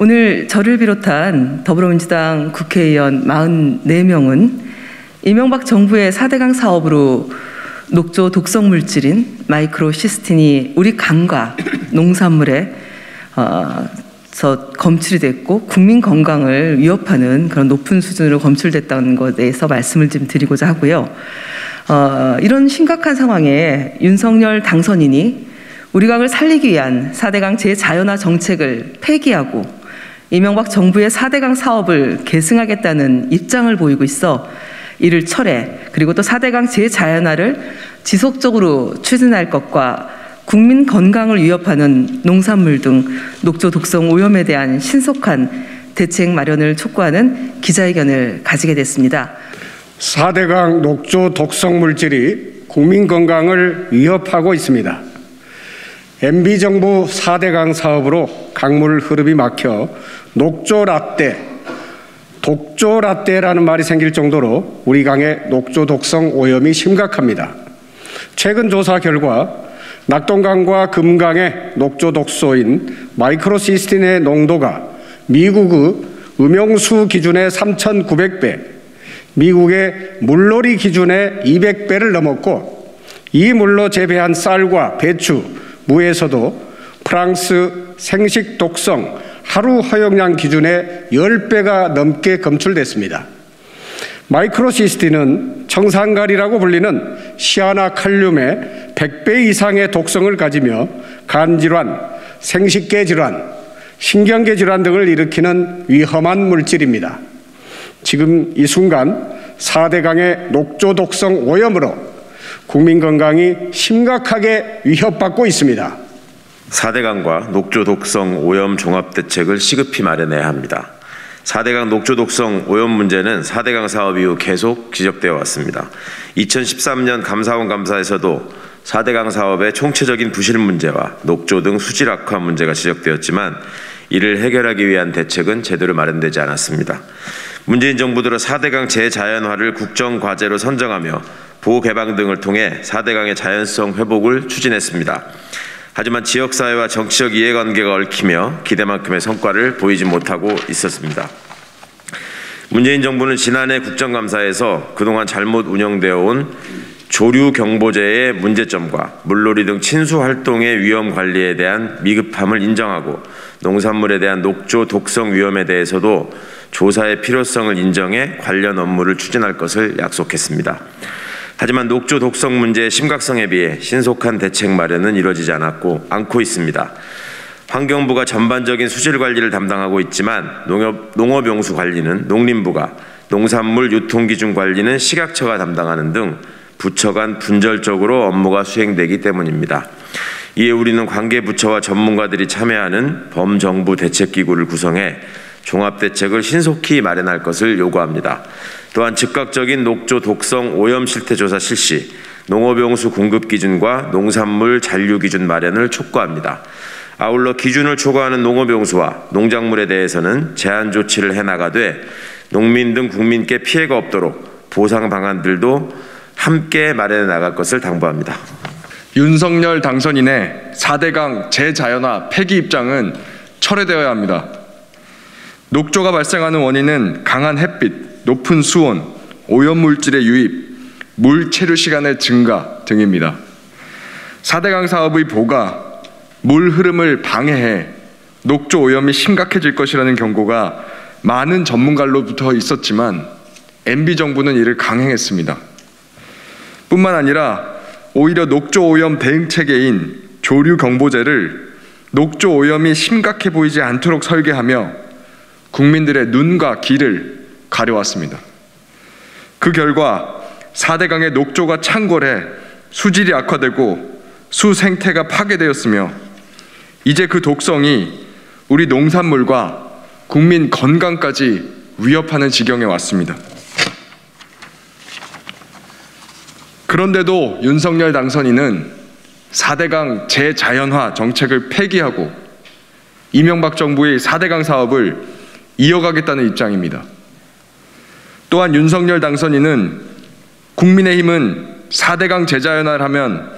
오늘 저를 비롯한 더불어민주당 국회의원 44명은 이명박 정부의 4대강 사업으로 녹조 독성 물질인 마이크로시스틴이 우리 강과 농산물에 검출이 됐고 국민 건강을 위협하는 그런 높은 수준으로 검출됐다는 것에 대해서 말씀을 좀 드리고자 하고요. 이런 심각한 상황에 윤석열 당선인이 우리 강을 살리기 위한 4대강 재자연화 정책을 폐기하고 이명박 정부의 4대강 사업을 계승하겠다는 입장을 보이고 있어 이를 철회, 그리고 또 4대강 재자연화를 지속적으로 추진할 것과 국민 건강을 위협하는 농산물 등 녹조 독성 오염에 대한 신속한 대책 마련을 촉구하는 기자회견을 가지게 됐습니다. 4대강 녹조 독성 물질이 국민 건강을 위협하고 있습니다. MB정부 4대강 사업으로 강물 흐름이 막혀 녹조라떼, 독조라떼라는 말이 생길 정도로 우리 강의 녹조 독성 오염이 심각합니다. 최근 조사 결과 낙동강과 금강의 녹조 독소인 마이크로시스틴의 농도가 미국의 음용수 기준의 3,900배, 미국의 물놀이 기준의 200배를 넘었고 이 물로 재배한 쌀과 배추, 무에서도 프랑스 생식 독성 하루 허용량 기준의 10배가 넘게 검출됐습니다. 마이크로시스틴은 청산가리라고 불리는 시아나칼륨의 100배 이상의 독성을 가지며 간질환, 생식계 질환, 신경계 질환 등을 일으키는 위험한 물질입니다. 지금 이 순간 4대강의 녹조 독성 오염으로 국민 건강이 심각하게 위협받고 있습니다. 4대강과 녹조 독성 오염 종합대책을 시급히 마련해야 합니다. 4대강 녹조 독성 오염 문제는 4대강 사업 이후 계속 지적되어 왔습니다. 2013년 감사원 감사에서도 4대강 사업의 총체적인 부실 문제와 녹조 등 수질 악화 문제가 지적되었지만 이를 해결하기 위한 대책은 제대로 마련되지 않았습니다. 문재인 정부 들어 4대강 재자연화를 국정과제로 선정하며 보호 개방 등을 통해 4대강의 자연성 회복을 추진했습니다. 하지만 지역사회와 정치적 이해관계가 얽히며 기대만큼의 성과를 보이지 못하고 있었습니다. 문재인 정부는 지난해 국정감사에서 그동안 잘못 운영되어 온 조류경보제의 문제점과 물놀이 등 친수활동의 위험관리에 대한 미흡함을 인정하고 농산물에 대한 녹조 독성 위험에 대해서도 조사의 필요성을 인정해 관련 업무를 추진할 것을 약속했습니다. 하지만 녹조 독성 문제의 심각성에 비해 신속한 대책 마련은 이루어지지 않고 있습니다. 환경부가 전반적인 수질 관리를 담당하고 있지만 농업용수 관리는 농림부가, 농산물 유통기준 관리는 식약처가 담당하는 등 부처 간 분절적으로 업무가 수행되기 때문입니다. 이에 우리는 관계 부처와 전문가들이 참여하는 범정부 대책기구를 구성해 종합대책을 신속히 마련할 것을 요구합니다. 또한 즉각적인 녹조 독성 오염 실태조사 실시, 농업용수 공급 기준과 농산물 잔류 기준 마련을 촉구합니다. 아울러 기준을 초과하는 농업용수와 농작물에 대해서는 제한 조치를 해나가되 농민 등 국민께 피해가 없도록 보상 방안들도 함께 마련해 나갈 것을 당부합니다. 윤석열 당선인의 4대강 재자연화 폐기 입장은 철회되어야 합니다. 녹조가 발생하는 원인은 강한 햇빛, 높은 수온, 오염물질의 유입, 물 체류 시간의 증가 등입니다. 4대강 사업의 보가 물 흐름을 방해해 녹조 오염이 심각해질 것이라는 경고가 많은 전문가로부터 있었지만 MB정부는 이를 강행했습니다. 뿐만 아니라 오히려 녹조 오염 대응체계인 조류경보제를 녹조 오염이 심각해 보이지 않도록 설계하며 국민들의 눈과 귀를 가려왔습니다. 그 결과 4대강의 녹조가 창궐해 수질이 악화되고 수생태가 파괴되었으며 이제 그 독성이 우리 농산물과 국민 건강까지 위협하는 지경에 왔습니다. 그런데도 윤석열 당선인은 4대강 재자연화 정책을 폐기하고 이명박 정부의 4대강 사업을 이어가겠다는 입장입니다. 또한 윤석열 당선인은 국민의힘은 4대강 재자연화를 하면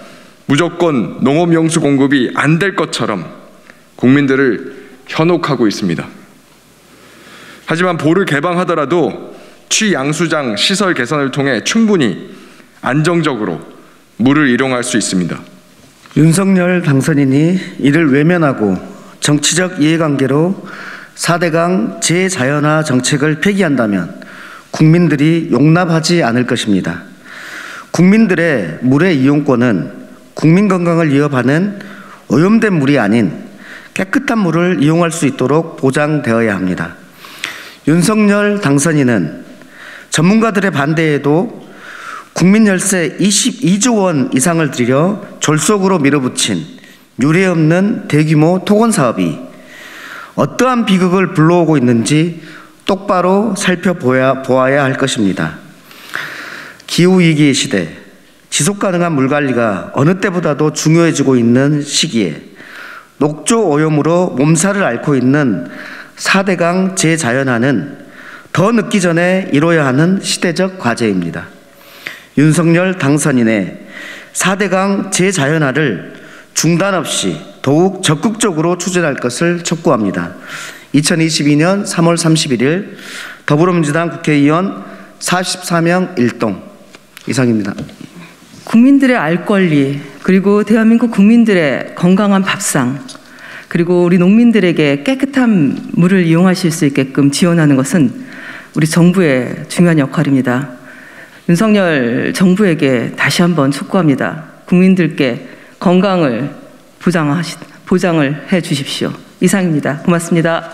무조건 농업용수 공급이 안 될 것처럼 국민들을 현혹하고 있습니다. 하지만 보를 개방하더라도 취양수장 시설 개선을 통해 충분히 안정적으로 물을 일용할 수 있습니다. 윤석열 당선인이 이를 외면하고 정치적 이해관계로 4대강 재자연화 정책을 폐기한다면 국민들이 용납하지 않을 것입니다. 국민들의 물의 이용권은 국민 건강을 위협하는 오염된 물이 아닌 깨끗한 물을 이용할 수 있도록 보장되어야 합니다. 윤석열 당선인은 전문가들의 반대에도 국민 혈세 22조 원 이상을 들여 졸속으로 밀어붙인 유례없는 대규모 토건 사업이 어떠한 비극을 불러오고 있는지 똑바로 살펴보아야 할 것입니다. 기후위기의 시대, 지속가능한 물관리가 어느 때보다도 중요해지고 있는 시기에 녹조 오염으로 몸살을 앓고 있는 4대강 재자연화는 더 늦기 전에 이뤄야 하는 시대적 과제입니다. 윤석열 당선인의 4대강 재자연화를 중단 없이 더욱 적극적으로 추진할 것을 촉구합니다. 2022년 3월 31일 더불어민주당 국회의원 44명 1동 이상입니다. 국민들의 알 권리, 그리고 대한민국 국민들의 건강한 밥상, 그리고 우리 농민들에게 깨끗한 물을 이용하실 수 있게끔 지원하는 것은 우리 정부의 중요한 역할입니다. 윤석열 정부에게 다시 한번 촉구합니다. 국민들께 건강을 보장을 해 주십시오. 이상입니다. 고맙습니다.